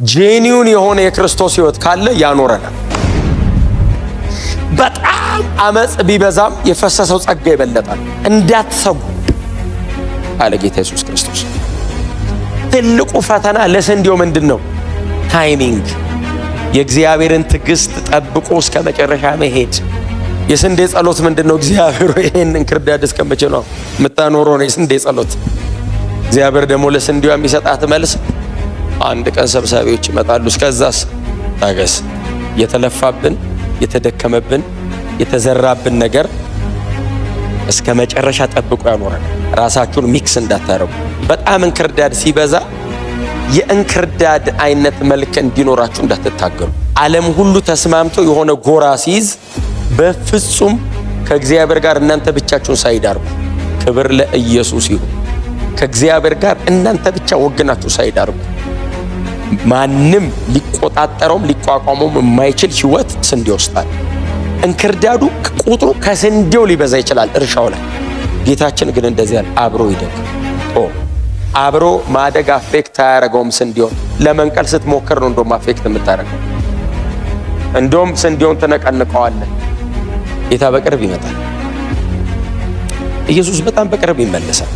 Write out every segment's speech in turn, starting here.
ጄኒውን የሆነ የክርስቶስ ሕይወት ካለ ያኖረናል። በጣም አመጽ ቢበዛም የፈሰሰው ጸጋ ይበለጣል። እንዳትሰጉ አለ ጌታ ኢየሱስ ክርስቶስ። ትልቁ ፈተና ለስንዴው ምንድነው? ታይሚንግ፣ የእግዚአብሔርን ትዕግስት ጠብቆ እስከ መጨረሻ መሄድ። የስንዴ ጸሎት ምንድነው? እግዚአብሔር ይሄንን ክርዳድ እስከ መቼ ነው የምታኖረው? ነው የስንዴ ጸሎት። እግዚአብሔር ደግሞ ለስንዴው የሚሰጣት መልስ አንድ ቀን ሰብሳቢዎች ይመጣሉ። እስከዛስ ታገስ። የተለፋብን የተደከመብን የተዘራብን ነገር እስከ መጨረሻ ጠብቆ ያኖረናል። ራሳችሁን ሚክስ እንዳታረጉ። በጣም እንክርዳድ ሲበዛ የእንክርዳድ አይነት መልክ እንዲኖራችሁ እንዳትታገሉ። ዓለም ሁሉ ተስማምቶ የሆነ ጎራ ሲይዝ በፍጹም ከእግዚአብሔር ጋር እናንተ ብቻችሁን ሳይዳርጉ፣ ክብር ለኢየሱስ ይሁን። ከእግዚአብሔር ጋር እናንተ ብቻ ወግናችሁ ሳይዳርጉ ማንም ሊቆጣጠረውም ሊቋቋመውም የማይችል ህይወት ስንዴ ውስጣል። እንክርዳዱ ቁጥሩ ከስንዴው ሊበዛ ይችላል እርሻው ላይ። ጌታችን ግን እንደዚህ ያለ አብሮ ይደግ። አብሮ ማደግ አፌክት አያረገውም ስንዴውን። ለመንቀል ስትሞክር ነው እንደውም አፌክት የምታረገው። እንደውም ስንዴውን ትነቀንቀዋለህ። ጌታ በቅርብ ይመጣል። ኢየሱስ በጣም በቅርብ ይመለሳል።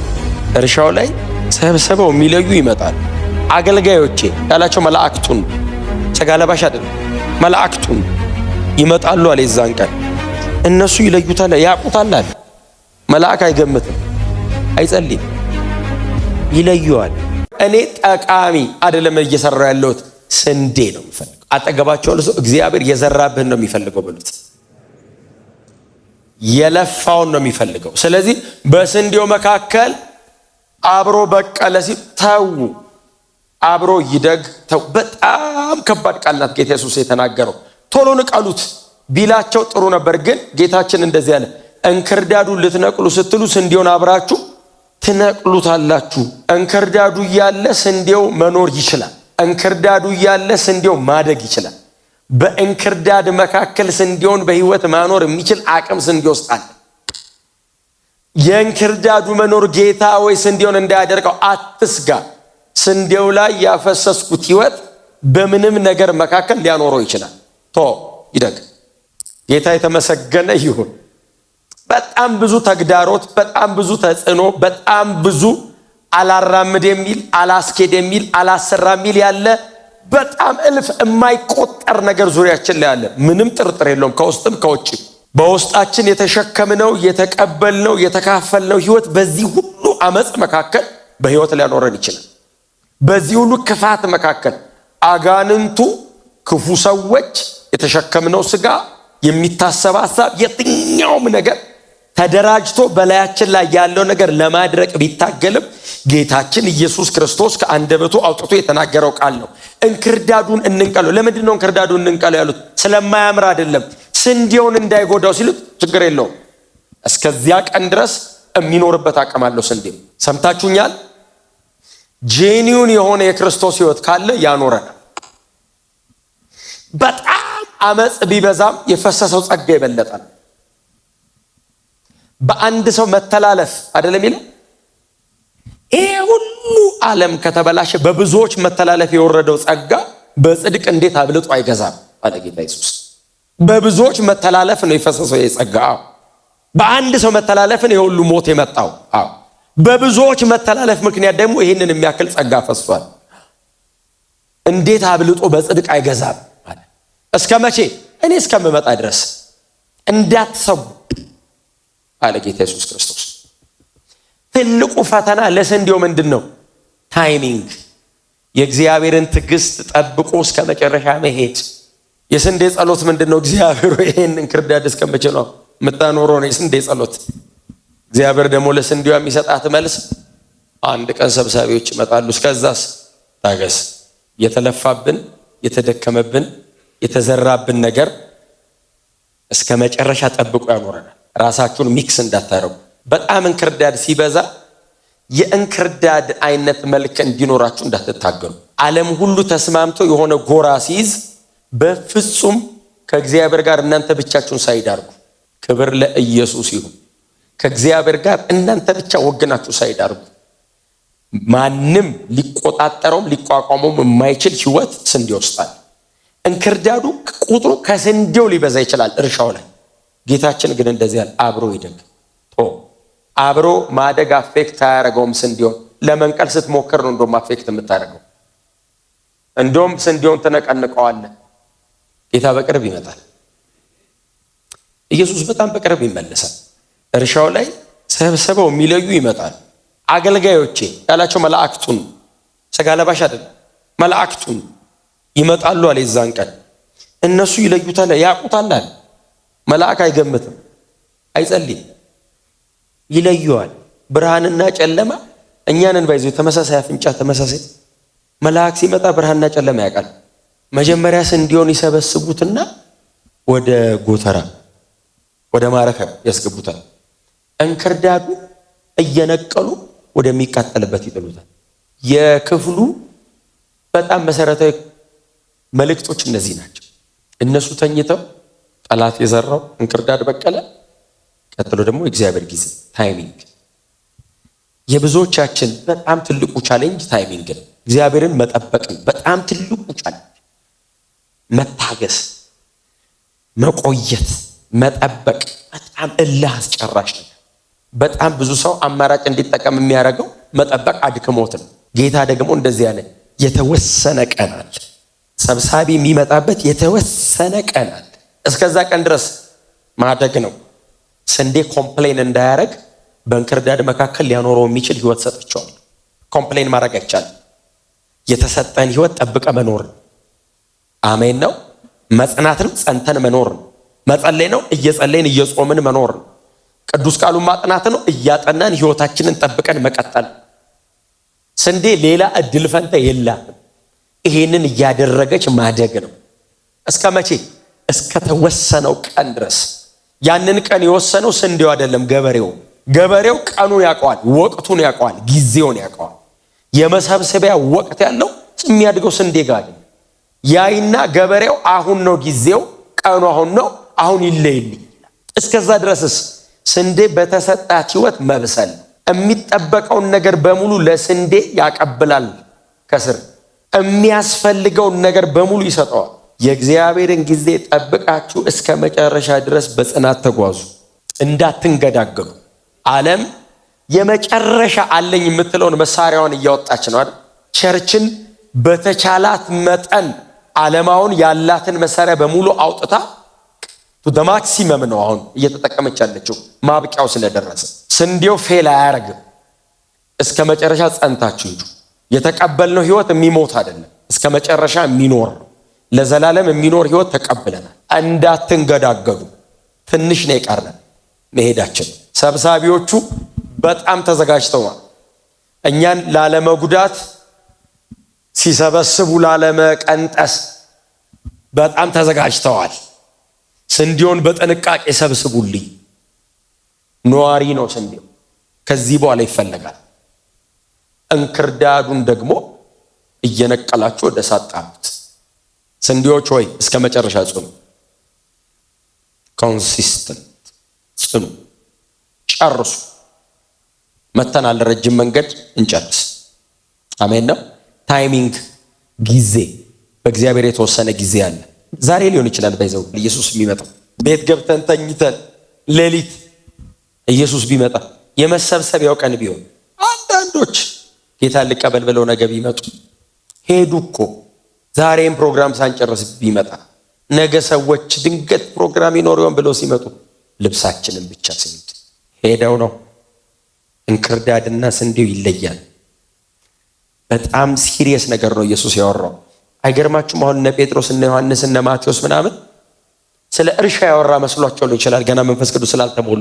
እርሻው ላይ ሰብስበው የሚለዩ ይመጣል። አገልጋዮቼ ያላቸው መላእክቱን፣ ሥጋ ለባሽ አይደለም፣ መላእክቱን ይመጣሉ አለ። የዛን ቀን እነሱ ይለዩታል፣ ያውቁታል አለ። መልአክ አይገምትም፣ አይጸልይም፣ ይለዩዋል። እኔ ጠቃሚ አይደለም እየሰራው ያለሁት ስንዴ ነው የሚፈልገው። አጠገባቸው ለሰው እግዚአብሔር የዘራብህን ነው የሚፈልገው ብሉት። የለፋውን ነው የሚፈልገው። ስለዚህ በስንዴው መካከል አብሮ በቀለ ሲል ተው፣ አብሮ ይደግ ተው። በጣም ከባድ ቃል ናት ጌታ ኢየሱስ የተናገረው። ቶሎ ንቀሉት ቢላቸው ጥሩ ነበር፣ ግን ጌታችን እንደዚህ ያለ እንክርዳዱን ልትነቅሉ ስትሉ ስንዴውን አብራችሁ ትነቅሉታላችሁ። እንክርዳዱ እያለ ስንዴው መኖር ይችላል። እንክርዳዱ እያለ ስንዴው ማደግ ይችላል። በእንክርዳድ መካከል ስንዴውን በህይወት ማኖር የሚችል አቅም ስንዴ ውስጥ አለ። የእንክርዳዱ መኖር ጌታ ወይ ስንዴውን እንዳያደርገው አትስጋ። ስንዴው ላይ ያፈሰስኩት ህይወት በምንም ነገር መካከል ሊያኖረው ይችላል። ይደግ። ጌታ የተመሰገነ ይሁን። በጣም ብዙ ተግዳሮት፣ በጣም ብዙ ተጽዕኖ፣ በጣም ብዙ አላራምድ የሚል አላስኬድ የሚል አላሰራ የሚል ያለ በጣም እልፍ የማይቆጠር ነገር ዙሪያችን ላይ አለ። ምንም ጥርጥር የለውም። ከውስጥም ከውጭ በውስጣችን የተሸከምነው የተቀበልነው የተካፈልነው ህይወት በዚህ ሁሉ አመጽ መካከል በህይወት ሊያኖረን ይችላል። በዚህ ሁሉ ክፋት መካከል አጋንንቱ፣ ክፉ ሰዎች፣ የተሸከምነው ስጋ፣ የሚታሰብ ሐሳብ፣ የትኛውም ነገር ተደራጅቶ በላያችን ላይ ያለው ነገር ለማድረቅ ቢታገልም ጌታችን ኢየሱስ ክርስቶስ ከአንደበቱ አውጥቶ የተናገረው ቃል ነው። እንክርዳዱን እንንቀለው። ለምንድን ነው እንክርዳዱን እንንቀለው ያሉት? ስለማያምር አይደለም፣ ስንዴውን እንዳይጎዳው ሲሉት ችግር የለውም። እስከዚያ ቀን ድረስ የሚኖርበት አቅም አለው ስንዴው። ሰምታችሁኛል? ጄኒውን የሆነ የክርስቶስ ሕይወት ካለ ያኖረናል። በጣም አመጽ ቢበዛም የፈሰሰው ጸጋ ይበለጣል። በአንድ ሰው መተላለፍ አይደለም ይላል። ይሄ ሁሉ ዓለም ከተበላሸ በብዙዎች መተላለፍ የወረደው ጸጋ በጽድቅ እንዴት አብልጦ አይገዛም አለ ጌታ ኢየሱስ። በብዙዎች መተላለፍ ነው የፈሰሰው የጸጋ። በአንድ ሰው መተላለፍ ነው የሁሉ ሞት የመጣው። በብዙዎች መተላለፍ ምክንያት ደግሞ ይህንን የሚያክል ጸጋ ፈሷል። እንዴት አብልጦ በጽድቅ አይገዛም አለ። እስከ መቼ? እኔ እስከምመጣ ድረስ እንዳትሰጉ አለ ጌታ ኢየሱስ ክርስቶስ። ትልቁ ፈተና ለስንዴው ምንድን ነው? ታይሚንግ፣ የእግዚአብሔርን ትዕግስት ጠብቆ እስከ መጨረሻ መሄድ። የስንዴ ጸሎት ምንድን ነው? እግዚአብሔር ይሄንን ክርዳድ እስከ መቼ ነው የምታኖረው? ነው የስንዴ ጸሎት። እግዚአብሔር ደግሞ ለስንዴው የሚሰጣት መልስ አንድ ቀን ሰብሳቢዎች ይመጣሉ። እስከዛስ ታገስ። የተለፋብን የተደከመብን የተዘራብን ነገር እስከ መጨረሻ ጠብቆ ያኖረናል። ራሳችሁን ሚክስ እንዳታረጉ። በጣም እንክርዳድ ሲበዛ የእንክርዳድ አይነት መልክ እንዲኖራችሁ እንዳትታገሉ። ዓለም ሁሉ ተስማምቶ የሆነ ጎራ ሲይዝ በፍጹም ከእግዚአብሔር ጋር እናንተ ብቻችሁን ሳይዳርጉ፣ ክብር ለኢየሱስ ይሁን። ከእግዚአብሔር ጋር እናንተ ብቻ ወግናችሁ ሳይዳርጉ ማንም ሊቆጣጠረውም ሊቋቋመውም የማይችል ህይወት ስንዴ ይወስዳል። እንክርዳዱ ቁጥሩ ከስንዴው ሊበዛ ይችላል እርሻው ላይ። ጌታችን ግን እንደዚህ ያለ አብሮ ይደግ። አብሮ ማደግ አፌክት አያደርገውም። ስንዴውን ለመንቀል ስትሞክር ነው እንደውም አፌክት የምታደርገው። እንደውም ስንዴውን ትነቀንቀዋለህ። ጌታ በቅርብ ይመጣል። ኢየሱስ በጣም በቅርብ ይመለሳል። እርሻው ላይ ሰብስበው የሚለዩ ይመጣል። አገልጋዮቼ ያላቸው መላእክቱን፣ ስጋ ለባሽ አይደለም፣ መላእክቱን ይመጣሉ አለ። የዛን ቀን እነሱ ይለዩታል፣ ያውቁታል አለ። መልአክ አይገምትም፣ አይጸልይም፣ ይለዩዋል። ብርሃንና ጨለማ እኛንን ባይዘው ተመሳሳይ አፍንጫ ተመሳሳይ። መልአክ ሲመጣ ብርሃንና ጨለማ ያውቃል። መጀመሪያ ስንዴውን ይሰበስቡትና ወደ ጎተራ ወደ ማረፊያ ያስገቡታል። እንክርዳዱ እየነቀሉ ወደሚቃጠልበት ይጥሉታል። የክፍሉ በጣም መሰረታዊ መልእክቶች እነዚህ ናቸው። እነሱ ተኝተው ጠላት የዘራው እንክርዳድ በቀለ። ቀጥሎ ደግሞ የእግዚአብሔር ጊዜ ታይሚንግ። የብዙዎቻችን በጣም ትልቁ ቻሌንጅ ታይሚንግ ነው። እግዚአብሔርን መጠበቅን በጣም ትልቁ ቻሌንጅ፣ መታገስ፣ መቆየት፣ መጠበቅ በጣም እልህ አስጨራሽ ነገር። በጣም ብዙ ሰው አማራጭ እንዲጠቀም የሚያደርገው መጠበቅ አድክሞት ነው። ጌታ ደግሞ እንደዚህ ያለ የተወሰነ ቀን አለ። ሰብሳቢ የሚመጣበት የተወሰነ ቀን አለ። እስከዛ ቀን ድረስ ማደግ ነው። ስንዴ ኮምፕሌን እንዳያደርግ በእንክርዳድ መካከል ሊያኖረው የሚችል ህይወት ሰጥቼዋለሁ። ኮምፕሌን ማድረግ አይቻልም። የተሰጠን ህይወት ጠብቀ መኖር ነው። አሜን ነው። መጽናት ነው። ጸንተን መኖር ነው። መጸለይ ነው። እየጸለይን እየጾምን መኖር ነው። ቅዱስ ቃሉን ማጥናት ነው። እያጠናን ህይወታችንን ጠብቀን መቀጠል። ስንዴ ሌላ እድል ፈንታ የላትም። ይሄንን እያደረገች ማደግ ነው። እስከ መቼ? እስከ ተወሰነው ቀን ድረስ። ያንን ቀን የወሰነው ስንዴው አይደለም፣ ገበሬው። ገበሬው ቀኑን ያውቀዋል፣ ወቅቱን ያውቀዋል፣ ጊዜውን ያውቀዋል። የመሰብሰቢያ ወቅት ያለው የሚያድገው ስንዴ ጋር አይደለም። ያይና ገበሬው አሁን ነው ጊዜው፣ ቀኑ አሁን ነው፣ አሁን ይለይልኝ። እስከዛ ድረስስ ስንዴ በተሰጣት ህይወት መብሰል፣ የሚጠበቀውን ነገር በሙሉ ለስንዴ ያቀብላል። ከስር የሚያስፈልገውን ነገር በሙሉ ይሰጠዋል። የእግዚአብሔርን ጊዜ ጠብቃችሁ እስከ መጨረሻ ድረስ በጽናት ተጓዙ፣ እንዳትንገዳገዱ። ዓለም የመጨረሻ አለኝ የምትለውን መሳሪያዋን እያወጣች ነው አይደል? ቸርችን በተቻላት መጠን ዓለማውን ያላትን መሳሪያ በሙሉ አውጥታ ቱ ማክሲመም ነው አሁን እየተጠቀመች ያለችው፣ ማብቂያው ስለደረሰ። ስንዴው ፌል አያረግም። እስከ መጨረሻ ጸንታችሁ ሂዱ። የተቀበልነው ህይወት የሚሞት አይደለም፣ እስከ መጨረሻ የሚኖር ነው። ለዘላለም የሚኖር ህይወት ተቀብለናል። እንዳትንገዳገዱ። ትንሽ ነው የቀረን መሄዳችን። ሰብሳቢዎቹ በጣም ተዘጋጅተዋል። እኛን ላለመጉዳት ሲሰበስቡ ላለመቀንጠስ በጣም ተዘጋጅተዋል። ስንዴውን በጥንቃቄ ሰብስቡልኝ። ነዋሪ ነው ስንዴው፣ ከዚህ በኋላ ይፈለጋል። እንክርዳዱን ደግሞ እየነቀላችሁ ወደ እሳት ጣሉት። ስንዴዎች ሆይ እስከ መጨረሻ ጽኑ። ኮንሲስተንት ጽኑ፣ ጨርሱ። መተናል፣ ረጅም መንገድ እንጨርስ። አሜን ነው። ታይሚንግ፣ ጊዜ፣ በእግዚአብሔር የተወሰነ ጊዜ አለ። ዛሬ ሊሆን ይችላል ባይዘው ኢየሱስ ቢመጣ፣ ቤት ገብተን ተኝተን ሌሊት ኢየሱስ ቢመጣ፣ የመሰብሰቢያው ቀን ቢሆን፣ አንዳንዶች ጌታን ልቀበል ብለው ነገ ቢመጡ ሄዱ እኮ። ዛሬም ፕሮግራም ሳንጨርስ ቢመጣ፣ ነገ ሰዎች ድንገት ፕሮግራም ይኖር ይሆን ብለው ሲመጡ ልብሳችንን ብቻ ስንት ሄደው ነው። እንክርዳድና ስንዴው ይለያል። በጣም ሲሪየስ ነገር ነው ኢየሱስ ያወራው። አይገርማችሁም? አሁን እነ ጴጥሮስ እነ ዮሐንስ እነ ማቴዎስ ምናምን ስለ እርሻ ያወራ መስሏቸው ሊሆን ይችላል፣ ገና መንፈስ ቅዱስ ስላልተሞሉ።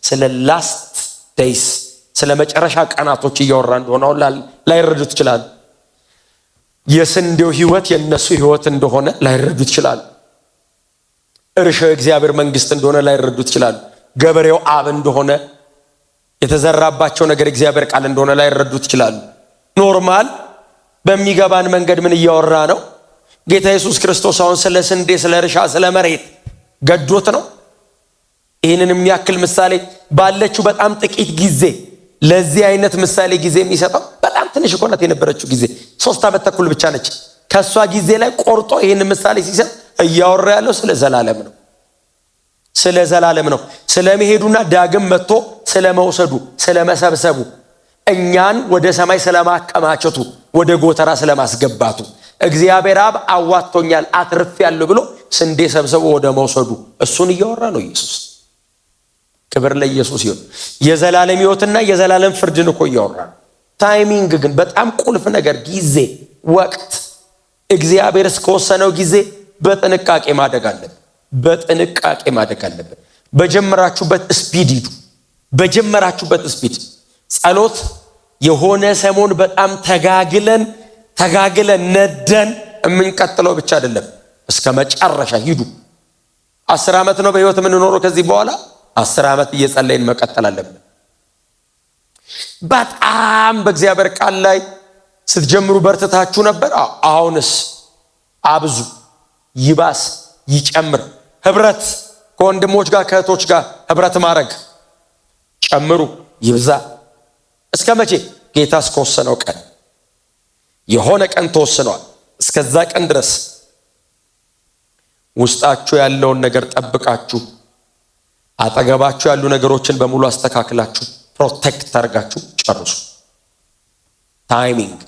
ስለ ላስት ዴይስ፣ ስለ መጨረሻ ቀናቶች እያወራ እንደሆነ አሁን ላይረዱት ይችላል። የስንዴው ህይወት የነሱ ህይወት እንደሆነ ላይረዱት ይችላል። እርሻው የእግዚአብሔር መንግስት እንደሆነ ላይረዱት ይችላል። ገበሬው አብ እንደሆነ፣ የተዘራባቸው ነገር እግዚአብሔር ቃል እንደሆነ ላይረዱት ይችላሉ። ኖርማል በሚገባን መንገድ ምን እያወራ ነው? ጌታ ኢየሱስ ክርስቶስ አሁን ስለ ስንዴ፣ ስለ እርሻ፣ ስለ መሬት ገዶት ነው። ይህንን የሚያክል ምሳሌ ባለችው በጣም ጥቂት ጊዜ ለዚህ አይነት ምሳሌ ጊዜ የሚሰጠው በጣም ትንሽ እኮ ናት የነበረችው ጊዜ 3 ዓመት ተኩል ብቻ ነች። ከሷ ጊዜ ላይ ቆርጦ ይህን ምሳሌ ሲሰጥ እያወራ ያለው ስለ ዘላለም ነው። ስለ ዘላለም ነው። ስለ መሄዱና ዳግም መጥቶ ስለ መውሰዱ፣ ስለ መሰብሰቡ፣ እኛን ወደ ሰማይ ስለማከማቸቱ፣ ወደ ጎተራ ስለማስገባቱ፣ እግዚአብሔር አብ አዋጥቶኛል አትርፌያለሁ ብሎ ስንዴ ሰብስቦ ወደ መውሰዱ እሱን እያወራ ነው ኢየሱስ። ክብር ለኢየሱስ ይሁን። የዘላለም ሕይወትና የዘላለም ፍርድን እኮ እያወራ ነው። ታይሚንግ ግን በጣም ቁልፍ ነገር፣ ጊዜ፣ ወቅት እግዚአብሔር እስከወሰነው ጊዜ በጥንቃቄ ማደግ አለብን። በጥንቃቄ ማደግ አለብን። በጀመራችሁበት ስፒድ ሂዱ። በጀመራችሁበት ስፒድ ጸሎት የሆነ ሰሞን በጣም ተጋግለን ነደን የምንቀጥለው ብቻ አይደለም። እስከ መጨረሻ ሂዱ። 10 ዓመት ነው በህይወት የምንኖረው። ከዚህ በኋላ 10 ዓመት እየጸለይን መቀጠል አለብን። በጣም በእግዚአብሔር ቃል ላይ ስትጀምሩ በርትታችሁ ነበር። አሁንስ አብዙ፣ ይባስ፣ ይጨምር። ህብረት ከወንድሞች ጋር ከእህቶች ጋር ህብረት ማድረግ ጨምሩ፣ ይብዛ። እስከ መቼ? ጌታ እስከወሰነው ቀን። የሆነ ቀን ተወስኗል። እስከዛ ቀን ድረስ ውስጣችሁ ያለውን ነገር ጠብቃችሁ፣ አጠገባችሁ ያሉ ነገሮችን በሙሉ አስተካክላችሁ፣ ፕሮቴክት አድርጋችሁ ጨርሱ። ታይሚንግ።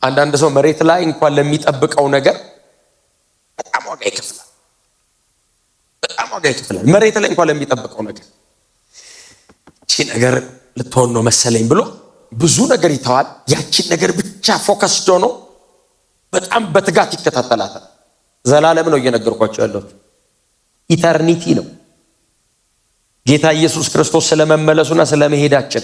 አንዳንድ ሰው መሬት ላይ እንኳን ለሚጠብቀው ነገር በጣም ዋጋ ይከፍላል። መሬት ላይ እንኳን ለሚጠብቀው ነገር እቺ ነገር ልትሆን ነው መሰለኝ ብሎ ብዙ ነገር ይተዋል። ያቺን ነገር ብቻ ፎከስድ ሆኖ በጣም በትጋት ይከታተላታል። ዘላለም ነው እየነገርኳቸው ያለሁት። ኢተርኒቲ ነው። ጌታ ኢየሱስ ክርስቶስ ስለመመለሱና ስለመሄዳችን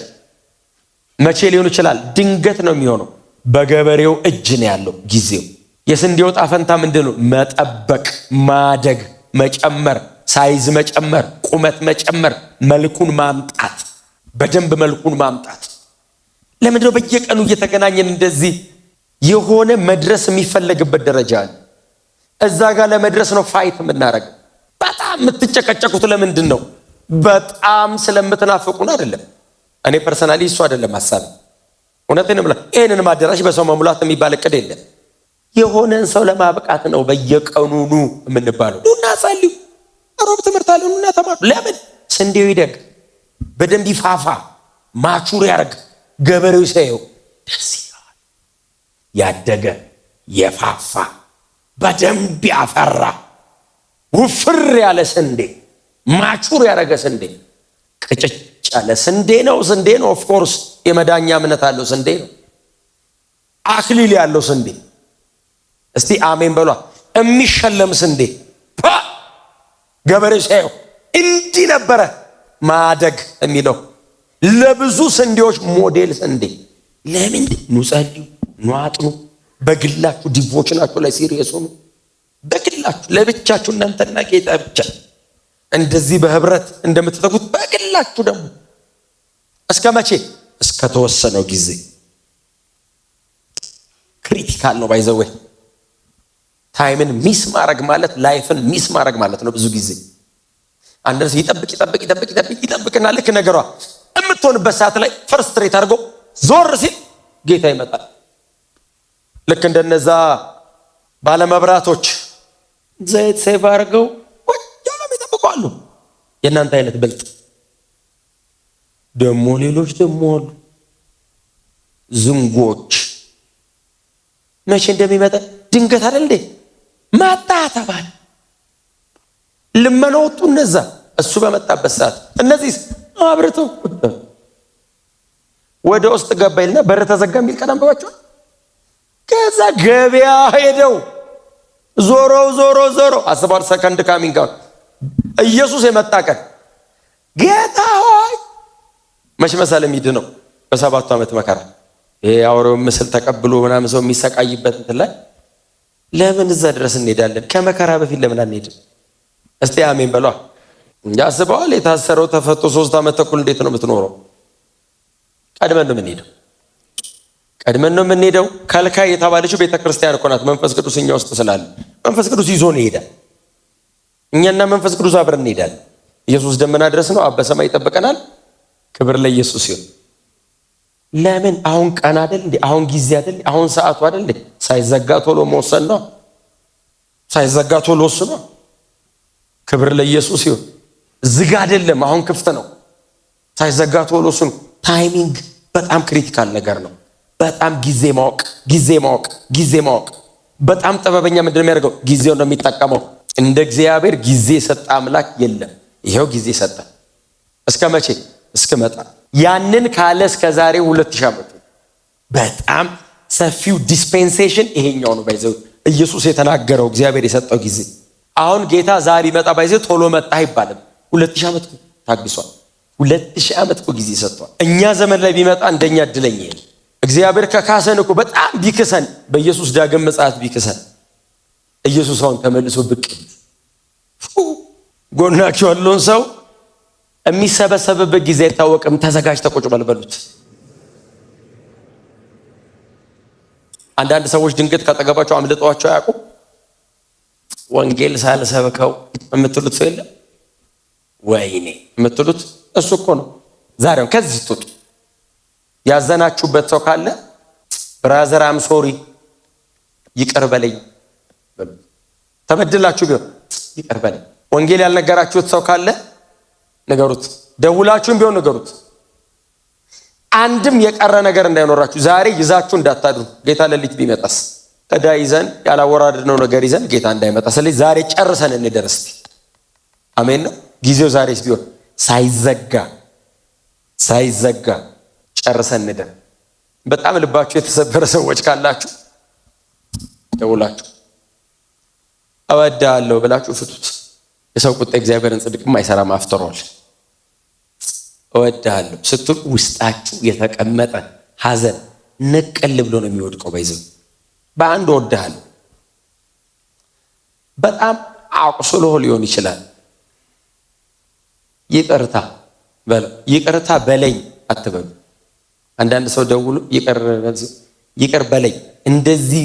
መቼ ሊሆን ይችላል? ድንገት ነው የሚሆነው። በገበሬው እጅ ነው ያለው ጊዜው። የስንዴው ዕጣ ፈንታ ምንድን ነው? መጠበቅ፣ ማደግ፣ መጨመር፣ ሳይዝ መጨመር፣ ቁመት መጨመር፣ መልኩን ማምጣት፣ በደንብ መልኩን ማምጣት። ለምንድነው በየቀኑ እየተገናኘን እንደዚህ የሆነ መድረስ የሚፈለግበት ደረጃ አለ። እዛ ጋር ለመድረስ ነው ፋይት የምናደርገው። በጣም የምትጨቀጨቁት ለምንድን ነው? በጣም ስለምትናፍቁን አይደለም። እኔ ፐርሰናሊ እሱ አይደለም ሐሳብ። እውነቴን ብላ ይህንን ማደራሽ በሰው መሙላት የሚባል እቅድ የለም። የሆነን ሰው ለማብቃት ነው በየቀኑ ኑ የምንባለው። ኑና ጸልዩ፣ ሮብ ትምህርት አለ፣ ኑና ተማሩ። ለምን? ስንዴው ይደግ፣ በደንብ ይፋፋ፣ ማቹር ያደርግ። ገበሬው ሳየው ደስ ይላል። ያደገ የፋፋ በደንብ ያፈራ ውፍር ያለ ስንዴ፣ ማቹር ያደረገ ስንዴ፣ ቅጭጭ ያለ ስንዴ ነው። ስንዴ ነው። ኦፍ ኮርስ የመዳኛ እምነት አለው ስንዴ ነው። አክሊል ያለው ስንዴ። እስቲ አሜን በሏ። የሚሸለም ስንዴ። ገበሬው ሳየው እንዲህ ነበረ ማደግ የሚለው። ለብዙ ስንዴዎች ሞዴል ስንዴ። ለምን? ኑ ጸልዩ፣ ኑ አጥኑ። በግላችሁ ዲቮሽናችሁ ላይ ሲሪየስ ሆኑ። በግላችሁ ለብቻችሁ እናንተና ጌታ ብቻ እንደዚህ በህብረት እንደምትተጉት በግላችሁ ደግሞ እስከ መቼ? እስከ ተወሰነው ጊዜ። ክሪቲካል ነው። ባይዘዌ ታይምን ሚስ ማድረግ ማለት ላይፍን ሚስ ማድረግ ማለት ነው። ብዙ ጊዜ አንድ ሰው ይጠብቅና ልክ ነገሯ የምትሆንበት ሰዓት ላይ ፍርስትሬት አድርጎ ዞር ሲል ጌታ ይመጣል። ልክ እንደነዛ ባለመብራቶች ዘይት ሴቭ አድርገው ወዲያውም ይጠብቃሉ። የእናንተ አይነት ብልጥ ደግሞ ሌሎች ደግሞ አሉ ዝንጎች። መቼ እንደሚመጣ ድንገት አይደል እንዴ? መጣ ተባለ። ልመና ወጡ እነዛ። እሱ በመጣበት ሰዓት እነዚህ አብርተው ወደ ውስጥ ገባ ይልና በር ተዘጋ የሚል ቀን አንብባችኋል። ከዛ ገበያ ሄደው ዞሮ አስባር ሰከንድ ካሚንግ ኢየሱስ የመጣ ቀን ጌታ ሆይ መች መሰለ የሚድነው በ7 ዓመት መከራ። ይሄ አውሬው ምስል ተቀብሎ ምናምን ሰው የሚሰቃይበት እንትን ላይ ለምን እዛ ድረስ እንሄዳለን? ከመከራ በፊት ለምን አንሄድም? እስቲ አሜን በሏ። ያስበዋል። የታሰረው ተፈቶ 3 ዓመት ተኩል እንዴት ነው የምትኖረው? ቀድመን ነው የምንሄደው። ከልካይ የተባለችው ቤተክርስቲያን እኮ ናት። መንፈስ ቅዱስ እኛ ውስጥ ስላለ መንፈስ ቅዱስ ይዞን ይሄዳል። እኛና መንፈስ ቅዱስ አብረን እንሄዳለን። ኢየሱስ ደመና ድረስ ነው። አብ በሰማይ ይጠብቀናል። ክብር ለኢየሱስ ይሁን። ለምን? አሁን ቀን አይደል እንዴ? አሁን ጊዜ አይደል? አሁን ሰዓቱ አይደል እንዴ? ሳይዘጋ ቶሎ መወሰን ነው። ሳይዘጋ ቶሎ ወስኖ። ክብር ለኢየሱስ ይሁን። ዝግ አይደለም፣ አሁን ክፍት ነው። ሳይዘጋ ቶሎ ወስኑ። ታይሚንግ በጣም ክሪቲካል ነገር ነው። በጣም ጊዜ ማወቅ። በጣም ጥበበኛ ምንድን ነው የሚያደርገው? ጊዜው ነው የሚጠቀመው። እንደ እግዚአብሔር ጊዜ የሰጠ አምላክ የለም። ይሄው ጊዜ ሰጠ። እስከ መቼ? እስክመጣ። ያንን ካለ እስከ ዛሬ 2000 ዓመት። በጣም ሰፊው ዲስፔንሴሽን ይሄኛው ነው። ባይዘው ኢየሱስ የተናገረው እግዚአብሔር የሰጠው ጊዜ። አሁን ጌታ ዛሬ መጣ ባይዘው ቶሎ መጣ አይባልም። 2000 ዓመት ታግሷል። 2000 ዓመት ጊዜ ሰጥቷል። እኛ ዘመን ላይ ቢመጣ እንደኛ እድለኛ ነው። እግዚአብሔር ከካሰን እኮ በጣም ቢክሰን፣ በኢየሱስ ዳግም ምጽአት ቢክሰን፣ ኢየሱስ አሁን ተመልሶ ብቅ ጎናችሁ ያለውን ሰው የሚሰበሰብበት ጊዜ አይታወቅም፣ ተዘጋጅተህ ቁጭ በል በሉት። አንዳንድ ሰዎች ድንገት ካጠገባቸው አምልጠዋቸው አያውቁም። ወንጌል ሳልሰብከው የምትሉት ሰው የለም? ወይኔ የምትሉት እሱ እኮ ነው። ዛሬም ከዚህ ትውጡ። ያዘናችሁበት ሰው ካለ ብራዘር አም ሶሪ ይቅር በለኝ በሉት። ተበድላችሁ ቢሆን ይቅር በለኝ። ወንጌል ያልነገራችሁት ሰው ካለ ነገሩት። ደውላችሁም ቢሆን ነገሩት። አንድም የቀረ ነገር እንዳይኖራችሁ ዛሬ ይዛችሁ እንዳታድሩ። ጌታ ሌሊት ቢመጣስ ዕዳ ይዘን ያላወራድነው ነገር ይዘን ጌታ እንዳይመጣ። ስለዚህ ዛሬ ጨርሰን እንደርስ። አሜን ነው። ጊዜው ዛሬስ ቢሆን ሳይዘጋ ጨርሰን እንደር። በጣም ልባችሁ የተሰበረ ሰዎች ካላችሁ ደውላችሁ እወድሃለሁ ብላችሁ ፍቱት። የሰው ቁጣ እግዚአብሔርን ጽድቅም አይሰራም። አፍጥሯል። እወድሃለሁ ስትሉ ውስጣችሁ የተቀመጠ ሐዘን ነቀል ብሎ ነው የሚወድቀው። ባይዘው በአንድ እወድሃለሁ በጣም አቁስሎ ሊሆን ይችላል። ይቅርታ በለኝ አትበሉ። አንዳንድ ሰው ደውሎ ይቅር በለኝ እንደዚህ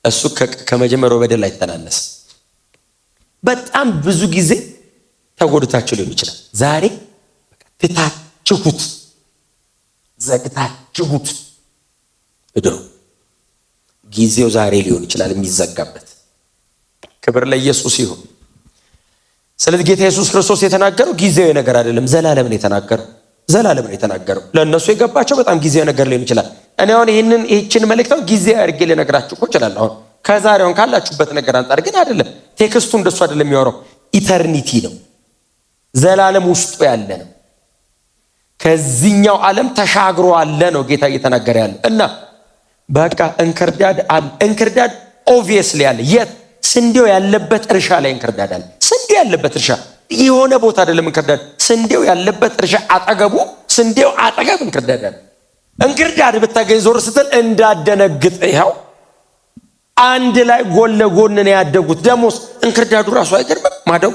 እሱ ከመጀመሪያው በደል አይተናነስ። በጣም ብዙ ጊዜ ተጎድታችሁ ሊሆን ይችላል። ዛሬ ትታችሁት ዘግታችሁት እደሩ። ጊዜው ዛሬ ሊሆን ይችላል የሚዘጋበት። ክብር ለኢየሱስ ይሁን። ስለዚህ ጌታ ኢየሱስ ክርስቶስ የተናገረው ጊዜያዊ ነገር አይደለም፣ ዘላለም ነው የተናገረው። ለእነሱ የገባቸው በጣም ጊዜያዊ ነገር ሊሆን ይችላል። እኔ አሁን ይህችን መልእክታው ጊዜያዊ አድርጌ ልነግራችሁ እኮ እችላለሁ። አሁን ከዛሬውን ካላችሁበት ነገር አንጻር ግን አይደለም። ቴክስቱ እንደሱ አይደለም የሚያወራው። ኢተርኒቲ ነው፣ ዘላለም ውስጡ ያለ ነው። ከዚህኛው ዓለም ተሻግሮ አለ ነው ጌታ እየተናገረ ያለ እና በቃ እንክርዳድ ኦብቪየስሊ አለ። የት? ስንዴው ያለበት እርሻ ላይ እንክርዳድ አለ። ስንዴው ያለበት እርሻ የሆነ ቦታ አይደለም። እንክርዳድ ስንዴው ያለበት እርሻ አጠገቡ፣ ስንዴው አጠገብ እንክርዳድ አለ። እንክርዳድ ብታገኝ ዞር ስትል እንዳደነግጥ፣ ይኸው አንድ ላይ ጎን ለጎን ነው ያደጉት። ደሞስ እንክርዳዱ ራሱ አይገርምም ማደጉ?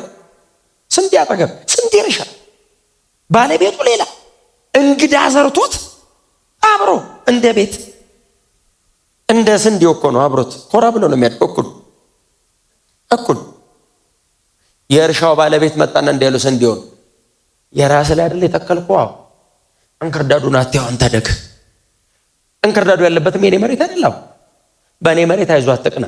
ስንዴ አጠገብ ስንዴ እርሻ፣ ባለቤቱ ሌላ እንግዳ ዘርቶት አብሮ እንደ ቤት እንደ ስንዴው እኮ ነው። አብሮት ኮራ ብሎ ነው የሚያድገው እኩል። የእርሻው ባለቤት መጣና እንዲያሉ ስንዴውን የራስ ላይ አይደል የተከልከው? አዎ እንክርዳዱን አትያው አንተ ደግ። እንክርዳዱ ያለበትም የኔ መሬት አይደለም። በእኔ መሬት አይዞህ አትቅና።